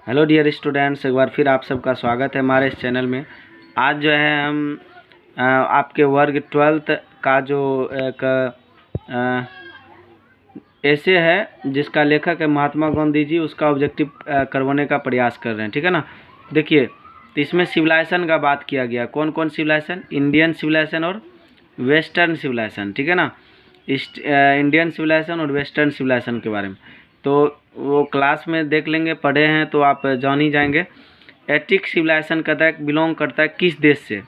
Hello dear students, एक बार फिर आप सबका स्वागत है हमारे इस चैनल में। आज जो है हम आपके वर्ग 12th का जो एक ऐसे है जिसका लेखक है महात्मा गांधी जी, उसका ऑब्जेक्टिव करवाने का प्रयास कर रहे हैं। ठीक है ना। देखिए, तो इसमें सिविलाइजेशन का बात किया गया। कौन कौन सिविलाइजेशन? इंडियन सिविलाइजेशन और वेस्टर्न सिविलाइजेशन। ठीक है ना। इंडियन सिविलाइजेशन और वेस्टर्न सिविलाइजेशन के बारे में तो वो क्लास में देख लेंगे, पढ़े हैं तो आप जान ही जाएंगे। एटिक सिविलाइजेशन कहता है बिलोंग करता है किस देश से?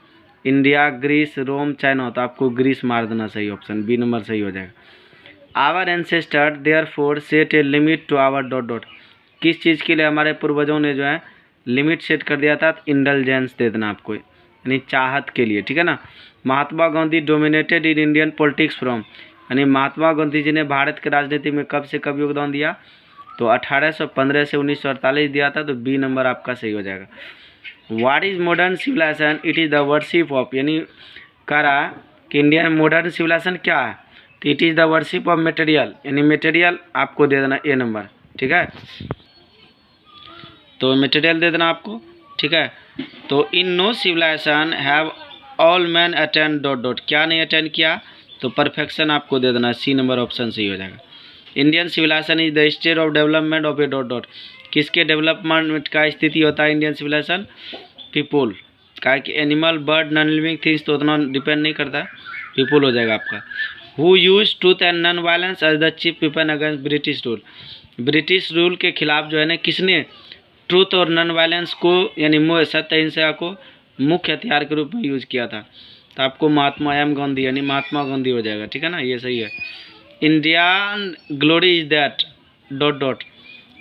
इंडिया, ग्रीस, रोम, चाइना। तो आपको ग्रीस मार देना, सही ऑप्शन बी नंबर सही हो जाएगा। Our ancestor therefore set a limit to our dot dot. किस चीज़ के लिए हमारे पूर्वजों ने जो है लिमिट सेट कर दिया था? इंडल्जेंस दे देना आपको, यानी चाहत के लिए। ठीक है ना। Mahatma Gandhi dominated in Indian politics from, यानी महात्मा गांधी जी ने भारत के राजनीति में कब से कब योगदान दिया? तो 1815 से 1948 दिया था। तो बी नंबर आपका सही हो जाएगा। What is modern civilization? It is the worship of, यानी कह रहा कि इंडियन मॉडर्न सिविलाइजेशन क्या है? तो it is the worship of material, यानी मटेरियल आपको दे देना ए नंबर। ठीक है, तो मटेरियल दे देना आपको। ठीक है, तो in no civilization have all men attend dot dot. क्या नहीं अटेंड किया? तो परफेक्शन आपको दे देना, सी नंबर ऑप्शन सही हो जाएगा। Indian civilization is the state of development of a dot dot. किसके डेवलपमेंट का स्थिति होता है इंडियन सिविलाइजेशन? पीपुल का, कि animal, bird, non living things तो उतना डिपेंड नहीं करता, पीपुल हो जाएगा आपका। Who use truth and non violence as the chief weapon against British rule. British rule के खिलाफ जो है ना, किसने ट्रूथ और नॉन वायलेंस को, यानी सत्य अहिंसा को मुख्य हथियार के रूप में यूज किया था? तो आपको महात्मा एम गांधी, यानी महात्मा गांधी हो जाएगा। ठीक है ना, ये सही है। Indian glory is that dot dot.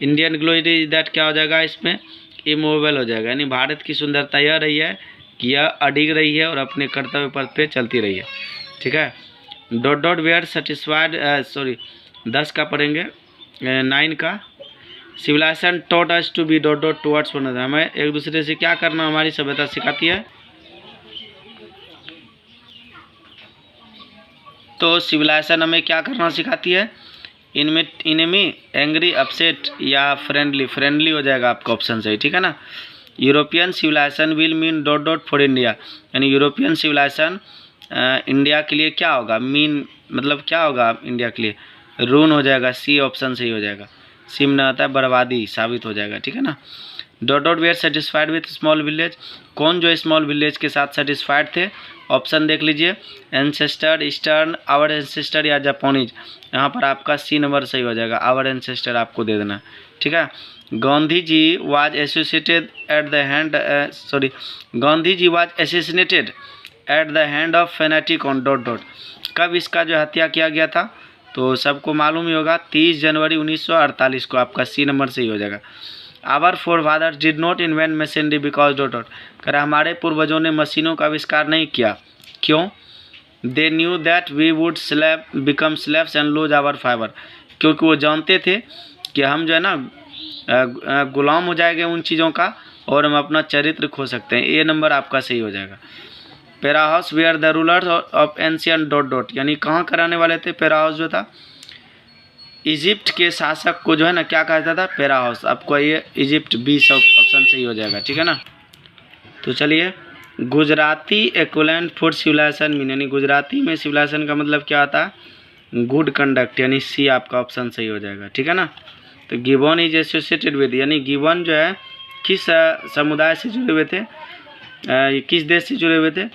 Indian glory is that क्या हो जाएगा इसमें? इमूवेबल हो जाएगा, यानी भारत की सुंदरता यह रही है कि यह अडिग रही है और अपने कर्तव्य पथ पे चलती रही है। ठीक है, डॉट डॉट वेयर सेटिस्फाइड, 10 का पढ़ेंगे, 9 का। Civilization taught us to be dot dot towards one another. हमें एक दूसरे से क्या करना हमारी सभ्यता सिखाती है। तो सिविलाइजेशन हमें क्या करना सिखाती है? इनमी, एंग्री, अपसेट या फ्रेंडली। फ्रेंडली हो जाएगा आपका ऑप्शन सही। ठीक है ना। European civilization will mean dot dot for India, यानी यूरोपियन सिविलाइजेशन इंडिया के लिए क्या होगा? मीन मतलब क्या होगा इंडिया के लिए? रून हो जाएगा, सी ऑप्शन सही हो जाएगा। सिम न आता है, बर्बादी साबित हो जाएगा। ठीक है ना। Dot dot were satisfied with small village. कौन जो स्मॉल विलेज के साथ सेटिस्फाइड थे? ऑप्शन देख लीजिए, एंसेस्टर, ईस्टर्न, आवर एंसेस्टर या जापानीज। यहाँ पर आपका सी नंबर सही हो जाएगा, आवर एंसेस्टर आपको दे देना। ठीक है। Gandhi ji was associated at the hand, Gandhi ji was assassinated at the hand of fanatic on dot dot. कब इसका जो हत्या किया गया था? तो सबको मालूम ही होगा, 30 जनवरी 1948 को। आपका सी नंबर सही हो जाएगा। Our forefathers did not invent machinery because dot dot. कर हमारे पूर्वजों ने मशीनों का आविष्कार नहीं किया, क्यों? They knew that we would slave become slaves and lose our fibre. क्योंकि वो जानते थे कि हम जो है ना गुलाम हो जाएंगे उन चीज़ों का और हम अपना चरित्र खो सकते हैं। ए नंबर आपका सही हो जाएगा। पेराहाउस where the rulers of ancient dot dot, यानी कहाँ कराने वाले थे? पेराहाउस जो था इजिप्ट के शासक को जो है ना क्या कहता था? पेराहाउस। आपको ये इजिप्ट, बी सब ऑप्शन सही हो जाएगा। ठीक है ना। तो चलिए, Gujarati equivalent for civilization mean, यानी गुजराती में सिविलाइजेशन का मतलब क्या आता है? गुड कंडक्ट, यानी सी आपका ऑप्शन सही हो जाएगा। ठीक है ना। तो गिबन इज एसोसिएटेड विद, यानी गिबन जो है किस समुदाय से जुड़े हुए थे? किस देश से जुड़े हुए थे?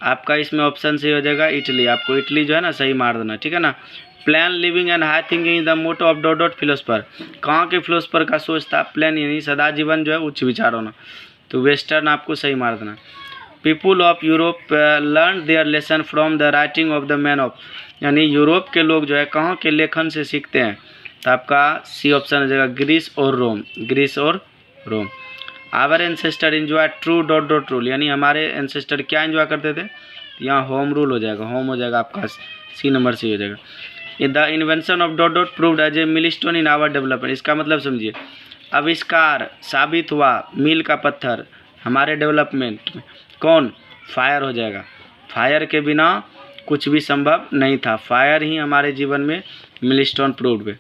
आपका इसमें ऑप्शन सही हो जाएगा इटली। आपको इटली जो है ना सही मार देना। ठीक है ना। Plain living and high thinking is the motto of dot dot philosopher. कहाँ के फिलोसफर का सोच था? प्लान, यानी सदा जीवन जो है उच्च विचार होना। तो वेस्टर्न आपको सही मार देना। People of Europe learn their lesson from the writing of the man of, यानी यूरोप के लोग जो है कहाँ के लेखन से सीखते हैं? तो आपका सी ऑप्शन हो जाएगा, ग्रीस और रोम। ग्रीस और Rome. Our ancestor enjoy true dot dot rule, यानी हमारे एंसेस्टर क्या एंजॉय करते थे? यहाँ होम रूल हो जाएगा, होम हो जाएगा आपका सी नंबर सी हो जाएगा। The invention of dot dot proved as a milestone in our development. इसका मतलब समझिए, आविष्कार साबित हुआ, मील का पत्थर हमारे डेवलपमेंट में। कौन? फायर हो जाएगा। फायर के बिना कुछ भी संभव नहीं था, फायर ही हमारे जीवन में मिलस्टोन प्रूव्ड है।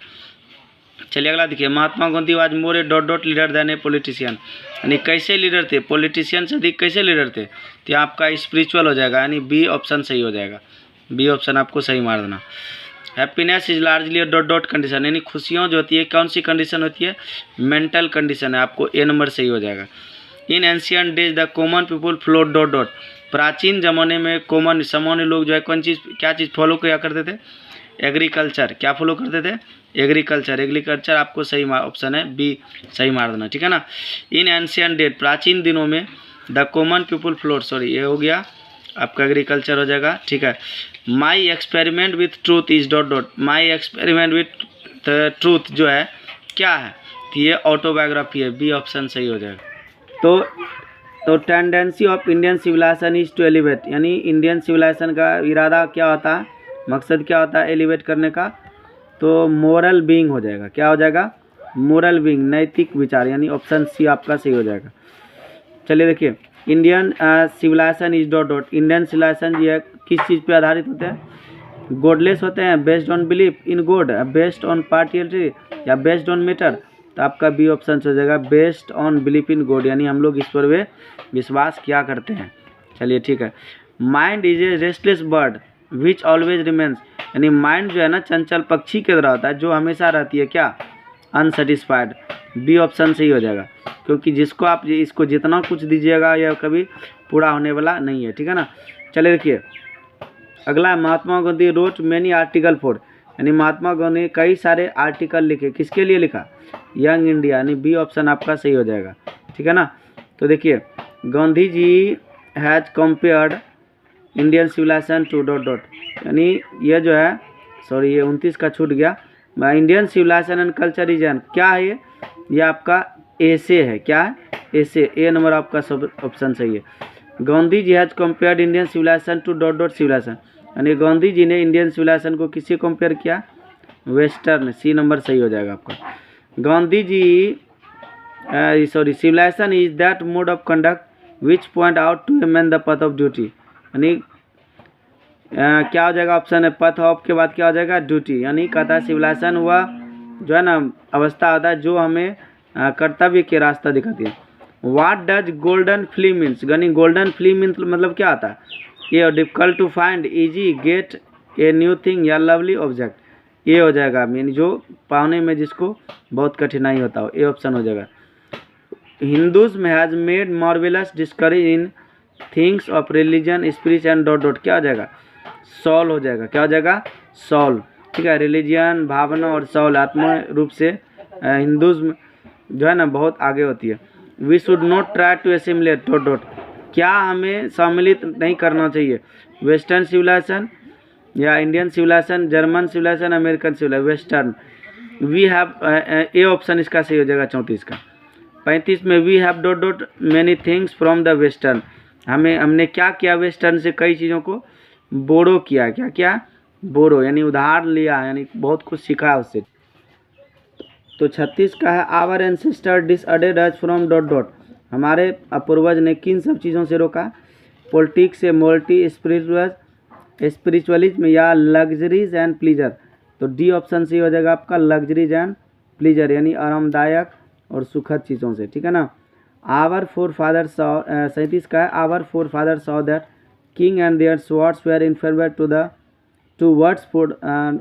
चलिए अगला देखिए, Mahatma Gandhi was more a dot dot leader than a politician, यानी कैसे लीडर थे, पॉलिटिशियन से अधिक कैसे लीडर थे, तो आपका स्पिरिचुअल हो जाएगा, यानी बी ऑप्शन सही हो जाएगा, बी ऑप्शन आपको सही मार देना। Happiness is largely dot dot condition, यानी खुशियाँ जो होती है कौन सी कंडीशन होती है, मेंटल कंडीशन है, आपको ए नंबर सही हो जाएगा। In ancient days the common people flow dot dot, प्राचीन जमाने में कॉमन सामान्य लोग जो है कौन चीज़ क्या चीज़ फॉलो किया करते थे, एग्रीकल्चर, क्या फॉलो करते थे, एग्रीकल्चर, एग्रीकल्चर आपको सही ऑप्शन है बी सही मार देना, ठीक है ना। इन एंशियंट डेज, प्राचीन दिनों में, the common people float, sorry ये हो गया आपका एग्रीकल्चर हो जाएगा, ठीक है। My experiment with truth is dot dot, my experiment with truth जो है क्या है, तो ये ऑटोबायोग्राफी है, बी ऑप्शन सही हो जाएगा। तो tendency of Indian civilization is to elevate, यानी इंडियन सिविलाइजेशन का इरादा क्या होता है, मकसद क्या होता है एलिवेट करने का, तो मोरल बीइंग हो जाएगा, क्या हो जाएगा, मोरल बीइंग, नैतिक विचार, यानी ऑप्शन सी आपका सही हो जाएगा। चलिए देखिए, Indian civilization is dot dot, Indian civilization ये किस चीज़ पे आधारित होते हैं, गॉडलेस होते हैं, based on belief in god, based on partiality या बेस्ड ऑन मैटर, तो आपका बी ऑप्शन हो जाएगा, based on belief in God, यानी हम लोग ईश्वर पे विश्वास क्या करते हैं। चलिए ठीक है। Mind is a restless bird which always remains, यानी माइंड जो है ना चंचल पक्षी की तरह होता है जो हमेशा रहती है क्या, अनसेटिस्फाइड, बी ऑप्शन सही हो जाएगा, क्योंकि जिसको आप इसको जितना कुछ दीजिएगा यह कभी पूरा होने वाला नहीं है, ठीक है ना। चलिए देखिए अगला, Mahatma Gandhi wrote many article for, यानी महात्मा गांधी ने कई सारे आर्टिकल लिखे, किसके लिए लिखा, यंग इंडिया, यानी बी ऑप्शन आपका सही हो जाएगा, ठीक है ना। तो देखिए Gandhi ji has compared Indian civilization to dot dot, यानी ये जो है, सॉरी ये 29 का छूट गया, Indian civilization and culture is an, क्या है ये आपका एसे है, क्या है एसे, ए नंबर आपका सब ऑप्शन सही है। Gandhi ji has compared Indian civilization to dot dot civilization, यानी गांधी जी ने इंडियन सिविलाइजेशन को किससे कंपेयर किया, वेस्टर्न, सी नंबर सही हो जाएगा आपका। Gandhi ji sorry civilization is that mode of conduct which point out to a man the path of duty, यानी क्या हो जाएगा ऑप्शन है, पथ ऑफ के बाद क्या हो जाएगा, ड्यूटी, यानी कहता है सिविलाइजेशन हुआ जो है ना अवस्था होता है जो हमें कर्तव्य के रास्ता दिखाती है। What does golden fleece means, यानी गोल्डन फ्ली मीन्स मतलब क्या आता है, ये difficult to find, easy, get a new thing या लवली ऑब्जेक्ट, ये हो जाएगा, मीन जो पाने में जिसको बहुत कठिनाई होता हो, ये ऑप्शन हो जाएगा। हिंदुज़्म has made marvellous discovery in things of religion spirit and dot dot, क्या हो जाएगा, सॉल हो जाएगा, क्या हो जाएगा, सॉल, ठीक है। रिलीजियन, भावना और सॉल, आत्मा रूप से हिंदुज़्म जो है ना बहुत आगे होती है। We should not try to assimilate dot dot, क्या हमें सम्मिलित नहीं करना चाहिए, वेस्टर्न सिविलाइजेशन या Indian civilization, German civilization, American civilization, western, we have, a option इसका सही हो जाएगा 34 का। 35 में we have dot dot many things from the western, हमने क्या किया, वेस्टर्न से कई चीज़ों को बोरो किया, क्या किया, बोरो, यानी उधार लिया, यानी बहुत कुछ सीखा उससे। तो 36 का है, our ancestor disordered us from dot dot, हमारे पूर्वज ने किन सब चीज़ों से रोका, पॉलिटिक्स से, मोरलिटी, स्पिरिचुअलिज्म या लग्जरीज एंड प्लीजर, तो डी ऑप्शन सही हो जाएगा आपका, लग्जरीज एंड प्लीजर, यानी आरामदायक और सुखद चीज़ों से, ठीक है ना। आवर फोर फादर सॉ, 37 का है, our forefather saw that king and their swords were in favour to words for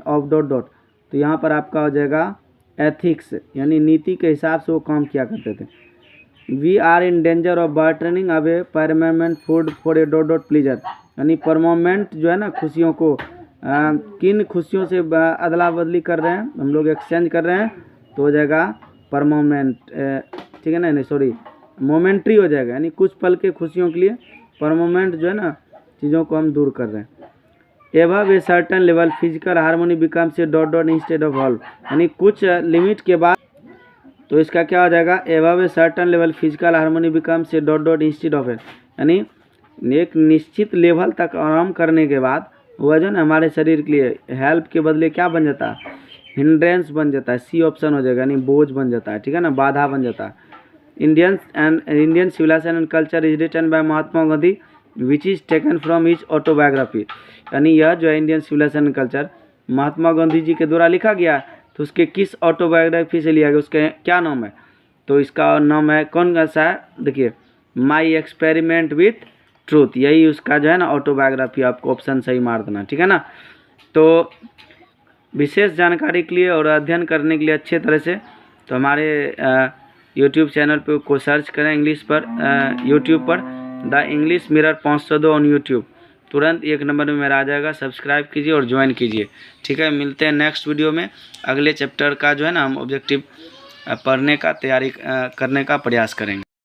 of dot dot, तो यहाँ पर आपका हो जाएगा एथिक्स, यानी नीति के हिसाब से वो काम किया करते थे। We are in danger of bartering away permanent food for a dot dot pleasure, यानी परमानेंट जो है ना खुशियों को किन खुशियों से अदला बदली कर रहे हैं हम लोग, एक्सचेंज कर रहे हैं, तो हो जाएगा परमानेंट, ठीक है ना, नहीं सॉरी मोमेंट्री हो जाएगा, यानी कुछ पल के खुशियों के लिए परमानेंट जो है ना चीज़ों को हम दूर कर रहे हैं। Above a certain level physical harmony becomes a dot dot instead of all, यानी कुछ लिमिट के बाद, तो इसका क्या हो जाएगा, above a certain level physical harmony becomes a dot dot instead of it, यानी एक निश्चित लेवल तक आराम करने के बाद वह जो है हमारे शरीर के लिए हेल्प के बदले क्या बन जाता है, हिंड्रेंस बन जाता है, सी ऑप्शन हो जाएगा, यानी बोझ बन जाता है, ठीक है ना, बाधा बन जाता है। Indian civilization and culture is written by Mahatma Gandhi which is taken from his autobiography, यानी यह जो है Indian civilization and culture Mahatma Gandhi ji के द्वारा लिखा गया, तो उसके किस ऑटोबायोग्राफी से लिया गया, उसका क्या नाम है? तो इसका नाम है कौन सा है, देखिए, माई एक्सपेरिमेंट विथ ट्रूथ, यही उसका जो है ना ऑटोबायोग्राफी, आपको ऑप्शन सही मार देना, ठीक है ना। तो विशेष जानकारी के लिए और अध्ययन करने के लिए अच्छे तरह से तो हमारे यूट्यूब चैनल पे को सर्च करें इंग्लिश पर, यूट्यूब पर the English mirror 502 on YouTube, तुरंत 1 नंबर में मेरा आ जाएगा। सब्सक्राइब कीजिए और ज्वाइन कीजिए, ठीक है। मिलते हैं नेक्स्ट वीडियो में, अगले चैप्टर का जो है ना हम ऑब्जेक्टिव पढ़ने का तैयारी करने का प्रयास करेंगे।